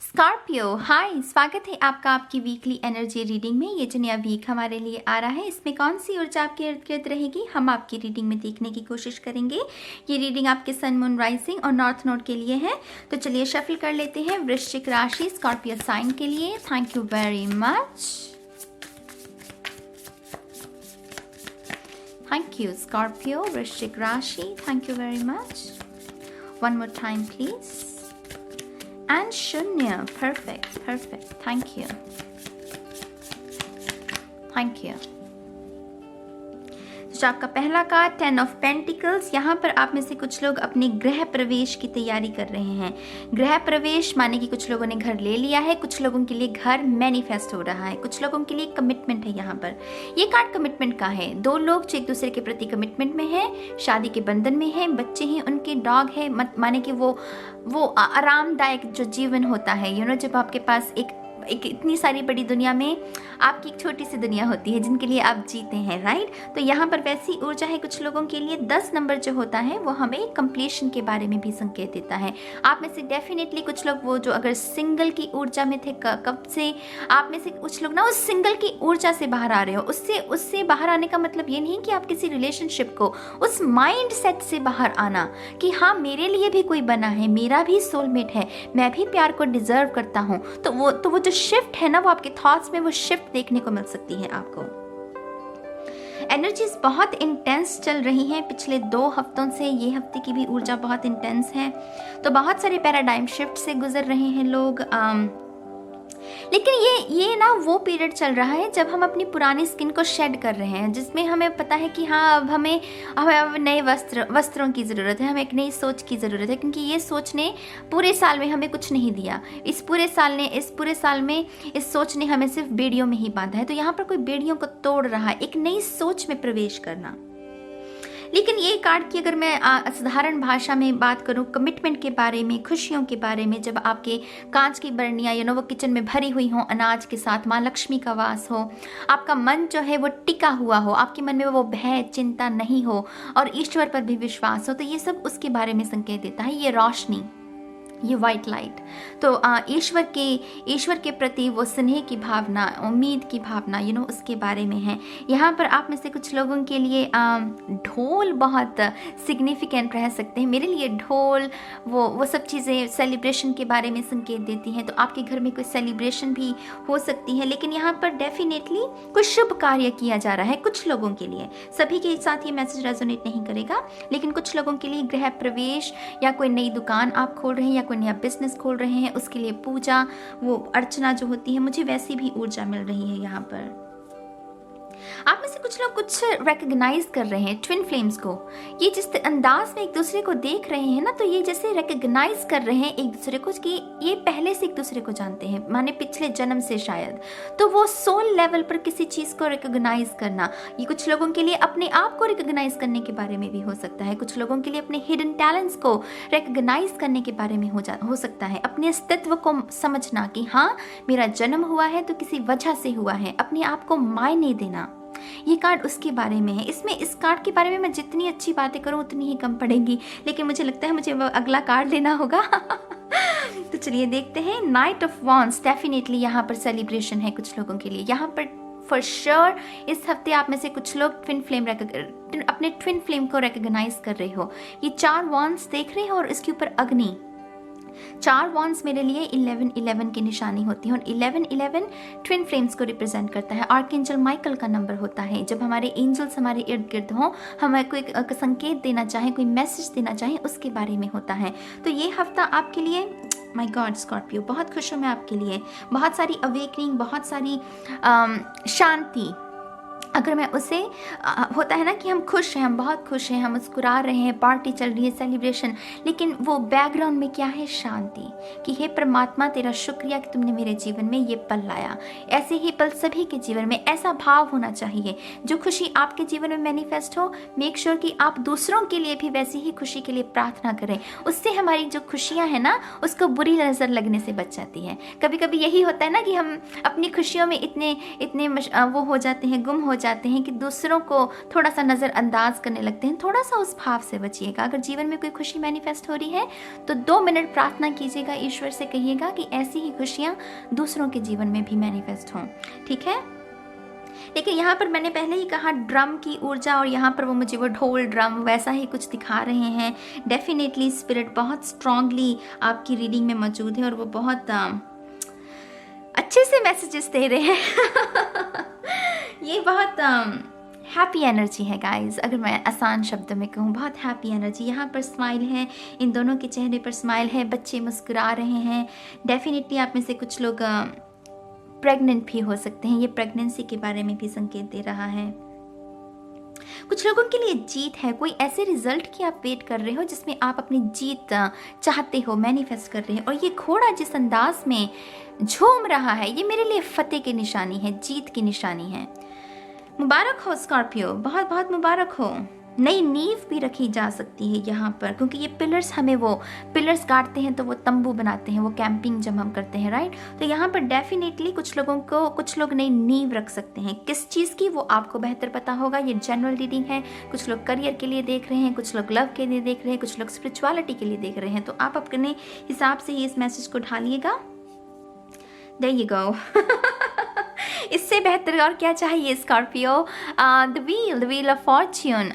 Scorpio, हाय, स्वागत है आपका आपकी वीकली एनर्जी रीडिंग में। ये जो नया वीक हमारे लिए आ रहा है, इसमें कौन सी ऊर्जा आपके इर्द गिर्द रहेगी, हम आपकी रीडिंग में देखने की कोशिश करेंगे। ये रीडिंग आपके सन, मून, राइजिंग और नॉर्थ नोड के लिए है। तो चलिए शफल कर लेते हैं वृश्चिक राशि स्कॉर्पियो साइन के लिए। Thank you very much. Thank you Scorpio, वृश्चिक राशि, thank you very much. One more time please. And Shunya, perfect, thank you. जो आपका पहला कार्ड 10 ऑफ पेंटिकल्स, यहाँ पर आप में से कुछ लोग अपने गृह प्रवेश की तैयारी कर रहे हैं। गृह प्रवेश माने कि कुछ लोगों ने घर ले लिया है, कुछ लोगों के लिए घर मैनिफेस्ट हो रहा है, कुछ लोगों के लिए कमिटमेंट है। यहाँ पर ये कार्ड कमिटमेंट का है। दो लोग जो एक दूसरे के प्रति कमिटमेंट में है, शादी के बंधन में है, बच्चे हैं, उनके डॉग है, माने कि वो आरामदायक जो जीवन होता है, जब आपके पास एक इतनी सारी बड़ी दुनिया में आपकी एक छोटी सी दुनिया होती है जिनके लिए आप जीते हैं, राइट। तो यहाँ पर वैसी ऊर्जा है कुछ लोगों के लिए। 10 नंबर जो होता है वो हमें कंप्लीशन के बारे में भी संकेत देता है। आप में से डेफिनेटली कुछ लोग वो जो अगर सिंगल की ऊर्जा में थे, कब से आप में से कुछ लोग ना उस सिंगल की ऊर्जा से बाहर आ रहे हो। उससे बाहर आने का मतलब ये नहीं कि आप किसी रिलेशनशिप को, उस माइंड सेट से बाहर आना कि हाँ मेरे लिए भी कोई बना है, मेरा भी सोलमेट है, मैं भी प्यार को डिजर्व करता हूँ। तो वो जो शिफ्ट है ना, वो आपके थॉट्स में वो शिफ्ट देखने को मिल सकती है आपको। एनर्जीज बहुत इंटेंस चल रही हैं पिछले 2 हफ्तों से। ये हफ्ते की भी ऊर्जा बहुत इंटेंस है। तो बहुत सारे पैराडाइम शिफ्ट से गुजर रहे हैं लोग। लेकिन ये ना वो पीरियड चल रहा है जब हम अपनी पुरानी स्किन को शेड कर रहे हैं, जिसमें हमें पता है कि हाँ अब हमें नए वस्त्रों की ज़रूरत है, हमें एक नई सोच की ज़रूरत है। क्योंकि ये सोच ने पूरे साल में हमें कुछ नहीं दिया। इस पूरे साल में इस सोच ने हमें सिर्फ बेड़ियों में ही बांधा है। तो यहाँ पर कोई बेड़ियों को तोड़ रहा है, एक नई सोच में प्रवेश करना। लेकिन ये कार्ड की अगर मैं साधारण भाषा में बात करूं, कमिटमेंट के बारे में, खुशियों के बारे में, जब आपके कांच की बर्नियाँ वो किचन में भरी हुई हो अनाज के साथ, माँ लक्ष्मी का वास हो, आपका मन जो है वो टिका हुआ हो, आपके मन में वो भय चिंता नहीं हो और ईश्वर पर भी विश्वास हो, तो ये सब उसके बारे में संकेत देता है। ये रोशनी, ये वाइट लाइट, तो ईश्वर के प्रति वो स्नेह की भावना, उम्मीद की भावना, उसके बारे में है। यहाँ पर आप में से कुछ लोगों के लिए ढोल बहुत सिग्निफिकेंट रह सकते हैं। मेरे लिए ढोल वो सब चीज़ें सेलिब्रेशन के बारे में संकेत देती हैं। तो आपके घर में कोई सेलिब्रेशन भी हो सकती है। लेकिन यहाँ पर डेफिनेटली कुछ शुभ कार्य किया जा रहा है कुछ लोगों के लिए। सभी के साथ ये मैसेज रेजोनेट नहीं करेगा, लेकिन कुछ लोगों के लिए गृह प्रवेश या कोई नई दुकान आप खोल रहे हैं या कोई नया बिजनेस खोल रहे हैं, उसके लिए पूजा, वो अर्चना जो होती है, मुझे वैसी भी ऊर्जा मिल रही है। यहाँ पर आप में से कुछ लोग कुछ रिकॉग्नाइज कर रहे हैं ट्विन फ्लेम्स को। ये जिस अंदाज में एक दूसरे को देख रहे हैं ना, तो ये जैसे रिकॉग्नाइज कर रहे हैं एक दूसरे को कि ये पहले से एक दूसरे को जानते हैं, माने पिछले जन्म से शायद। तो वो सोल लेवल पर किसी चीज को रिकॉग्नाइज करना, ये कुछ लोगों के लिए अपने आप को रिकॉग्नाइज करने के बारे में भी हो सकता है। कुछ लोगों के लिए अपने हिडन टैलेंट्स को रिकॉग्नाइज करने के बारे में हो सकता है। अपने अस्तित्व को समझना कि हाँ मेरा जन्म हुआ है तो किसी वजह से हुआ है, अपने आप को मायने देना। ये कार्ड उसके बारे में है। इस कार्ड के बारे में मैं जितनी अच्छी बातें करूं उतनी ही कम पड़ेंगी, लेकिन मुझे लगता है मुझे अगला कार्ड लेना होगा। तो चलिए देखते हैं। नाइट ऑफ वॉन्ड्स, डेफिनेटली यहाँ पर सेलिब्रेशन है कुछ लोगों के लिए। यहाँ पर फॉर श्योर इस हफ्ते आप में से कुछ लोग अपने ट्विन फ्लेम को रिकॉग्नाइज कर रहे हो। ये 4 वॉन्ड्स देख रहे हो और इसके ऊपर अग्नि। 4 वॉन्ड्स मेरे लिए 11-11 की निशानी होती है और 11-11 ट्विन फ्लेम्स को रिप्रेजेंट करता है। आर्कएंजल माइकल का नंबर होता है। जब हमारे एंजल्स हमारे इर्द गिर्द हों, हमें कोई संकेत देना चाहें, कोई मैसेज देना चाहें, उसके बारे में होता है। तो ये हफ्ता आपके लिए, माय गॉड स्कॉर्पियो, बहुत खुश हूँ मैं आपके लिए। बहुत सारी अवेकनिंग, बहुत सारी शांति। अगर मैं उसे होता है ना कि हम खुश हैं, हम बहुत खुश हैं, हम मुस्कुरा रहे हैं, पार्टी चल रही है, सेलिब्रेशन, लेकिन वो बैकग्राउंड में क्या है? शांति। कि हे परमात्मा तेरा शुक्रिया कि तुमने मेरे जीवन में ये पल लाया। ऐसे ही पल सभी के जीवन में, ऐसा भाव होना चाहिए। जो खुशी आपके जीवन में मैनिफेस्ट हो, मेक श्योर कि आप दूसरों के लिए भी वैसी ही खुशी के लिए प्रार्थना करें। उससे हमारी जो खुशियाँ हैं ना, उसको बुरी नज़र लगने से बच जाती है। कभी कभी यही होता है ना कि हम अपनी खुशियों में इतने वो हो जाते हैं, गुम हो जाते हैं कि दूसरों को थोड़ा सा नज़रअंदाज करने लगते हैं, थोड़ा सा उस भाव से बचिएगा। अगर जीवन में कोई खुशी मैनिफेस्ट हो रही है तो 2 मिनट प्रार्थना कीजिएगा, ईश्वर से कहिएगा कि ऐसी ही खुशियाँ दूसरों के जीवन में भी मैनिफेस्ट हों, ठीक है। लेकिन यहाँ पर मैंने पहले ही कहा ड्रम की ऊर्जा, और यहाँ पर वो मुझे वो ढोल ड्रम वैसा ही कुछ दिखा रहे हैं। डेफिनेटली स्पिरिट बहुत स्ट्रांगली आपकी रीडिंग में मौजूद है और वो बहुत अच्छे से मैसेजेस दे रहे हैं। ये बहुत हैप्पी एनर्जी है गाइस, अगर मैं आसान शब्दों में कहूँ, बहुत हैप्पी एनर्जी। यहाँ पर स्माइल है, इन दोनों के चेहरे पर स्माइल है, बच्चे मुस्कुरा रहे हैं। डेफिनेटली आप में से कुछ लोग प्रेग्नेंट भी हो सकते हैं, ये प्रेगनेंसी के बारे में भी संकेत दे रहा है। कुछ लोगों के लिए जीत है, कोई ऐसे रिजल्ट की आप वेट कर रहे हो जिसमें आप अपनी जीत चाहते हो, मैनिफेस्ट कर रहे हैं। और ये घोड़ा जिस अंदाज में झूम रहा है, ये मेरे लिए फतेह की निशानी है, जीत की निशानी है। मुबारक हो स्कॉर्पियो, बहुत बहुत मुबारक हो। नई नींव भी रखी जा सकती है यहाँ पर, क्योंकि ये पिलर्स हमें वो पिलर्स गाड़ते हैं तो वो तंबू बनाते हैं, वो कैंपिंग जब हम करते हैं, राइट। तो यहाँ पर डेफिनेटली कुछ लोग नई नींव रख सकते हैं। किस चीज़ की वो आपको बेहतर पता होगा। ये जनरल रीडिंग है, कुछ लोग करियर के लिए देख रहे हैं, कुछ लोग लव के लिए देख रहे हैं, कुछ लोग स्पिरिचुअलिटी के लिए देख रहे हैं। तो आप अपने हिसाब से ही इस मैसेज को ढालिएगा। There you go. इससे बेहतर और क्या चाहिए Scorpio. The wheel of Fortune,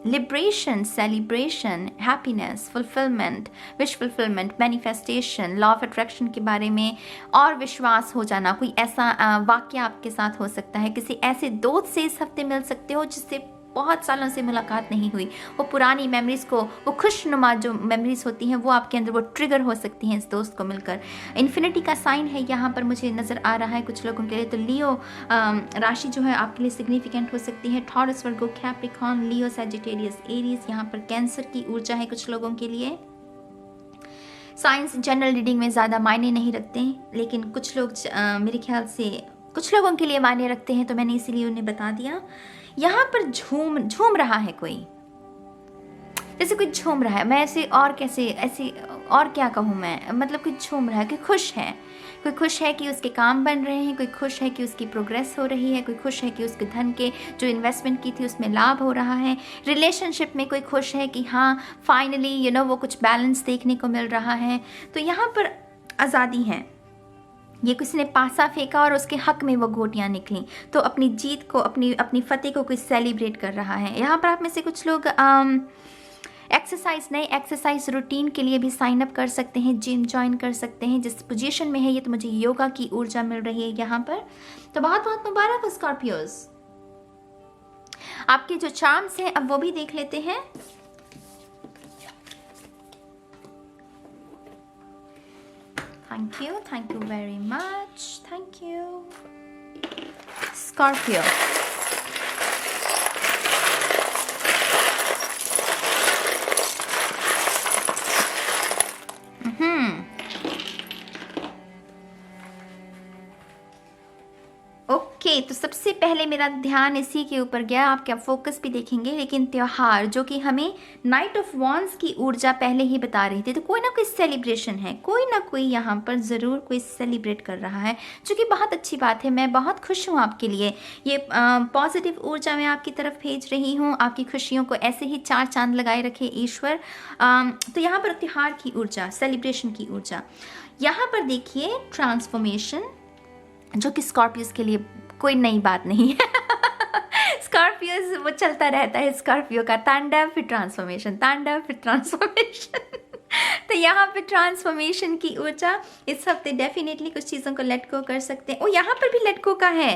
liberation, celebration, happiness, fulfilment, wish fulfilment, manifestation, law of attraction के बारे में और विश्वास हो जाना। कोई ऐसा वाक्य आपके साथ हो सकता है, किसी ऐसे दोस्त से इस हफ्ते मिल सकते हो जिससे बहुत सालों से मुलाकात नहीं हुई। वो पुरानी मेमोरीज को, वो खुशनुमा जो मेमोरीज होती हैं वो आपके अंदर वो ट्रिगर हो सकती हैं इस दोस्त को मिलकर। इन्फिनिटी का साइन है यहाँ पर मुझे नज़र आ रहा है कुछ लोगों के लिए। तो लियो राशि जो है आपके लिए सिग्निफिकेंट हो सकती है। टॉरस, वर्गो, कैप्रिकॉर्न, लियो, सैजिटेरियस, एरीज। यहाँ पर कैंसर की ऊर्जा है कुछ लोगों के लिए। साइंस जनरल रीडिंग में ज़्यादा मायने नहीं रखते, लेकिन कुछ लोग मेरे ख्याल से कुछ लोगों के लिए मायने रखते हैं, तो मैंने इसीलिए उन्हें बता दिया। यहाँ पर झूम रहा है कोई, जैसे कोई झूम रहा है। मैं ऐसे और क्या कहूँ मैं, मतलब कोई झूम रहा है, कोई खुश है। कोई खुश है कि उसके काम बन रहे हैं, कोई खुश है कि उसकी प्रोग्रेस हो रही है, कोई खुश है कि उसके धन के जो इन्वेस्टमेंट की थी उसमें लाभ हो रहा है। रिलेशनशिप में कोई खुश है कि हाँ फाइनली वो कुछ बैलेंस देखने को मिल रहा है। तो यहाँ पर आज़ादी है। ये किसी ने पासा फेंका और उसके हक में वो गोटियां निकली, तो अपनी जीत को, अपनी फतेह को कोई सेलिब्रेट कर रहा है। यहाँ पर आप में से कुछ लोग नए एक्सरसाइज रूटीन के लिए भी साइन अप कर सकते हैं, जिम ज्वाइन कर सकते हैं। जिस पोजीशन में है ये, तो मुझे योगा की ऊर्जा मिल रही है यहाँ पर। तो बहुत बहुत मुबारक हो स्कॉर्पियोज। आपके जो चार्म्स हैं अब वो भी देख लेते हैं। Thank you very much. Thank you. Scorpio. Okay, तो सबसे पहले मेरा ध्यान इसी के ऊपर गया। आप क्या फोकस भी देखेंगे, लेकिन त्योहार जो कि हमें नाइट ऑफ वॉन्ड्स की ऊर्जा पहले ही बता रही थी। तो कोई ना कोई सेलिब्रेशन है, कोई ना कोई यहाँ पर ज़रूर कोई सेलिब्रेट कर रहा है, जो कि बहुत अच्छी बात है। मैं बहुत खुश हूँ आपके लिए। ये पॉजिटिव ऊर्जा मैं आपकी तरफ भेज रही हूँ। आपकी खुशियों को ऐसे ही 4 चांद लगाए रखे ईश्वर। तो यहाँ पर त्योहार की ऊर्जा, सेलिब्रेशन की ऊर्जा। यहाँ पर देखिए ट्रांसफॉर्मेशन, जो कि स्कॉर्पियोस के लिए कोई नई बात नहीं है। स्कॉर्पियोस वो चलता रहता है, स्कॉर्पियो का तांडव फिर ट्रांसफॉर्मेशन, तांडव फिर ट्रांसफॉर्मेशन। तो यहाँ पे ट्रांसफॉर्मेशन की ऊर्जा इस हफ्ते डेफिनेटली कुछ चीज़ों को लेट गो कर सकते हैं। और यहाँ पर भी लेट गो का है।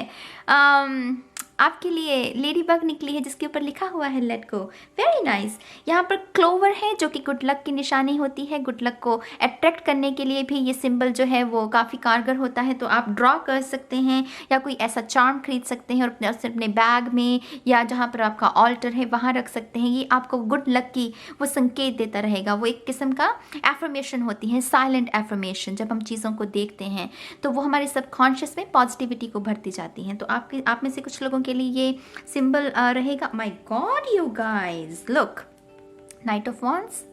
आपके लिए लेडी बग निकली है जिसके ऊपर लिखा हुआ है लेट गो। Very nice. यहाँ पर क्लोवर है जो कि गुड लक की निशानी होती है। गुड लक को अट्रैक्ट करने के लिए भी ये सिंबल जो है वो काफ़ी कारगर होता है। तो आप ड्रॉ कर सकते हैं या कोई ऐसा चार्म खरीद सकते हैं और अपने बैग में या जहाँ पर आपका ऑल्टर है वहाँ रख सकते हैं। ये आपको गुड लक की वो संकेत देता रहेगा। वो एक किस्म का एफर्मेशन होती है, साइलेंट एफर्मेशन। जब हम चीज़ों को देखते हैं तो वो हमारे सबकॉन्शियस में पॉजिटिविटी को भरती जाती हैं। तो आप में से कुछ लोगों के लिए ये सिंबल रहेगा। My God you guys, look, night of wands,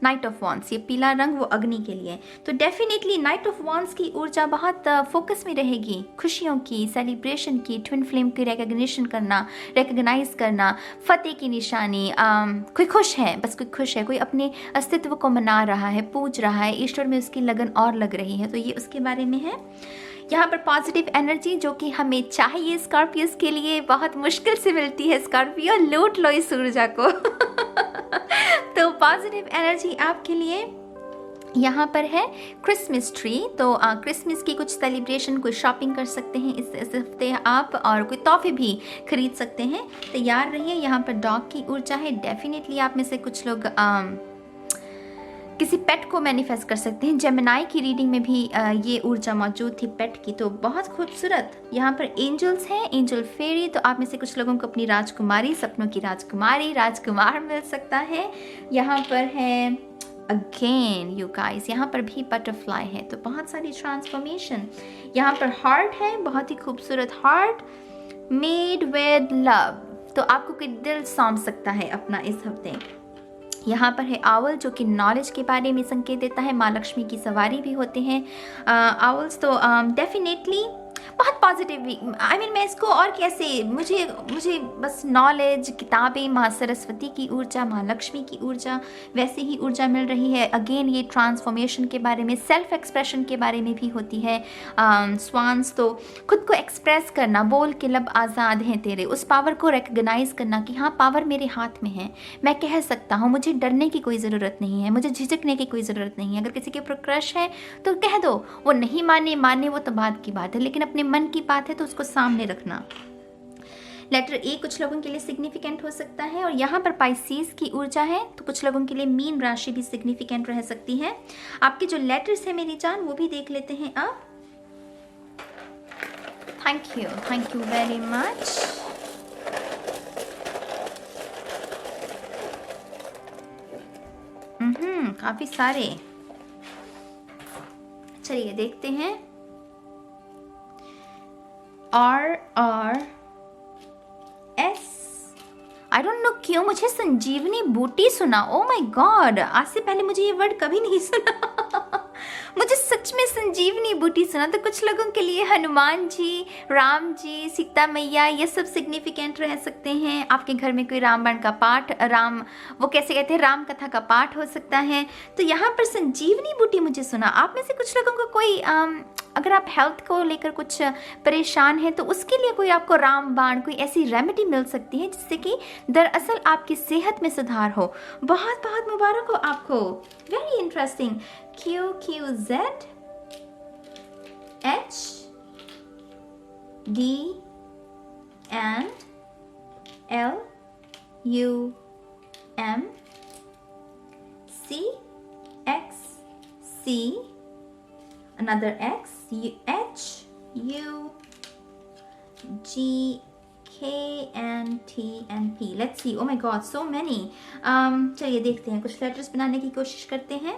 night of wands, ये पीला रंग वो अग्नि के लिए। तो डेफिनेटली नाइट ऑफ वॉन्ड्स की ऊर्जा बहुत फोकस में रहेगी, खुशियों की, सेलिब्रेशन की, ट्विन फ्लेम की रिकग्निशन करना, रिकग्नाइज करना, फतेह की निशानी। कोई खुश है, बस कोई खुश है, कोई अपने अस्तित्व को मना रहा है, पूज रहा है, ईश्वर में उसकी लगन और लग रही है, तो ये उसके बारे में है। यहाँ पर पॉजिटिव एनर्जी जो कि हमें चाहिए स्कॉर्पियोस के लिए, बहुत मुश्किल से मिलती है। स्कॉर्पियो लूट लो इस ऊर्जा को तो पॉजिटिव एनर्जी आपके लिए यहाँ पर है क्रिसमस ट्री। तो क्रिसमस की कुछ सेलिब्रेशन, कोई शॉपिंग कर सकते हैं इस हफ्ते आप, और कोई तोहफे भी खरीद सकते हैं। तैयार रहिए। यहाँ पर डॉग की ऊर्जा है। डेफिनेटली आप में से कुछ लोग किसी पेट को मैनिफेस्ट कर सकते हैं। जेमिनाई की रीडिंग में भी ये ऊर्जा मौजूद थी पेट की, तो बहुत खूबसूरत। यहाँ पर एंजल्स हैं, एंजल फेरी। तो आप में से कुछ लोगों को अपनी राजकुमारी, सपनों की राजकुमारी, राजकुमार मिल सकता है। यहाँ पर है अगेन यू गाइस, यहाँ पर भी बटरफ्लाई है, तो बहुत सारी ट्रांसफॉर्मेशन। यहाँ पर हार्ट है, बहुत ही खूबसूरत हार्ट, मेड विद लव। तो आपको कोई दिल सौंप सकता है अपना इस हफ्ते। यहाँ पर है आउल जो कि नॉलेज के बारे में संकेत देता है। माँ लक्ष्मी की सवारी भी होते हैं आउल्स। तो डेफिनेटली बहुत पॉजिटिव। आई मीन मैं इसको और कैसे, मुझे बस नॉलेज, किताबें, माँ सरस्वती की ऊर्जा, माँ लक्ष्मी की ऊर्जा, वैसे ही ऊर्जा मिल रही है। अगेन ये ट्रांसफॉर्मेशन के बारे में, सेल्फ एक्सप्रेशन के बारे में भी होती है। स्वान्स तो खुद को एक्सप्रेस करना, बोल के लब आज़ाद हैं तेरे, उस पावर को रिकग्नाइज करना कि हाँ पावर मेरे हाथ में है, मैं कह सकता हूँ, मुझे डरने की कोई ज़रूरत नहीं है, मुझे झिझकने की कोई ज़रूरत नहीं है। अगर किसी के ऊपर क्रश है तो कह दो, वो नहीं माने वो तो बात की बात है, लेकिन अपने मन की बात है तो उसको सामने रखना। लेटर ए कुछ लोगों के लिए सिग्निफिकेंट हो सकता है। और यहाँ पर पाइसेस की ऊर्जा है, तो कुछ लोगों के लिए मीन राशि भी सिग्निफिकेंट रह सकती है। आपके जो लेटर्स है मेरी जान, वो भी देख लेते हैं आप। Thank you very much. काफी सारे, चलिए देखते हैं। R S, I don't know क्यों मुझे संजीवनी बूटी सुना। ओ माय गॉड, आज से पहले मुझे ये वर्ड कभी नहीं सुना मुझे सच में संजीवनी बूटी सुना। तो कुछ लोगों के लिए हनुमान जी, राम जी, सीता मैया, ये सब सिग्निफिकेंट रह सकते हैं। आपके घर में कोई रामायण का पाठ, वो कैसे कहते हैं, राम कथा का पाठ हो सकता है। तो यहाँ पर संजीवनी बूटी मुझे सुना। आप में से कुछ लोगों को कोई अगर आप हेल्थ को लेकर कुछ परेशान हैं तो उसके लिए कोई आपको रामबाण, कोई ऐसी रेमेडी मिल सकती है जिससे कि दरअसल आपकी सेहत में सुधार हो। बहुत बहुत मुबारक हो आपको, very interesting. QQZ H D and L U M C X C, another X, H U G K and T and P. Let's see. Oh my God, so many. चलिए देखते हैं, कुछ लेटर्स बनाने की कोशिश करते हैं।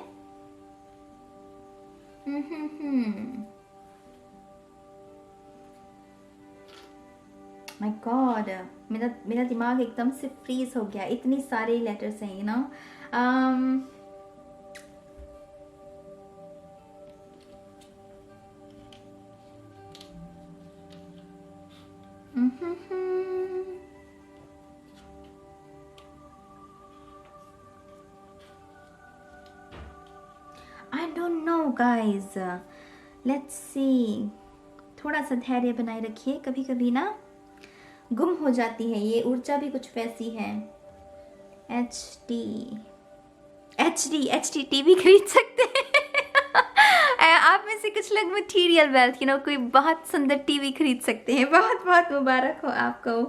माय गॉड, मेरा दिमाग एकदम से फ्रीज हो गया, इतनी सारे लेटर्स हैं, you know. I don't know guys, let's see। थोड़ा सा धैर्य बनाए रखिए, कभी कभी ना गुम हो जाती है ये ऊर्जा भी कुछ वैसी है। HD टीवी खरीद सकते हैं आप में से कुछ लोग मटीरियल वेल्थ, कोई बहुत सुंदर टीवी खरीद सकते हैं। बहुत बहुत मुबारक हो आपको।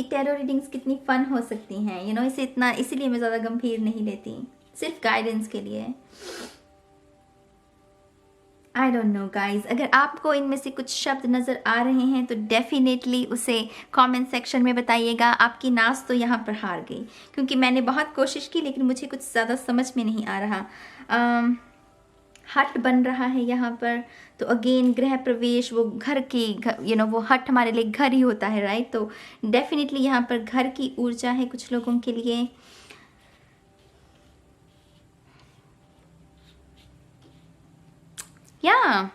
टैरो रीडिंग्स कितनी फन हो सकती हैं, इसीलिए मैं ज़्यादा गंभीर नहीं लेती, सिर्फ गाइडेंस के लिए। आई डोंट नो गाइज, अगर आपको इनमें से कुछ शब्द नज़र आ रहे हैं तो डेफिनेटली उसे कमेंट सेक्शन में बताइएगा। आपकी नाज तो यहाँ पर हार गई, क्योंकि मैंने बहुत कोशिश की लेकिन मुझे कुछ ज़्यादा समझ में नहीं आ रहा। हट बन रहा है यहाँ पर। तो अगेन गृह प्रवेश, वो घर की वो हट हमारे लिए घर ही होता है, राइट। तो डेफिनेटली यहाँ पर घर की ऊर्जा है कुछ लोगों के लिए। या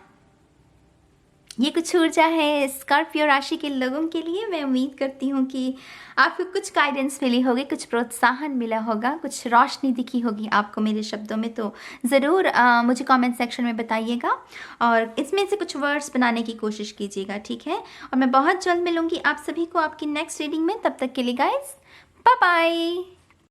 ये कुछ ऊर्जा है स्कॉर्पियो राशि के लोगों के लिए। मैं उम्मीद करती हूँ कि आपको कुछ गाइडेंस मिली होगी, कुछ प्रोत्साहन मिला होगा, कुछ रोशनी दिखी होगी आपको मेरे शब्दों में। तो ज़रूर मुझे कमेंट सेक्शन में बताइएगा और इसमें से कुछ वर्ड्स बनाने की कोशिश कीजिएगा, ठीक है। और मैं बहुत जल्द मिलूँगी आप सभी को आपकी नेक्स्ट रीडिंग में। तब तक के लिए गाइस, बाय बाय।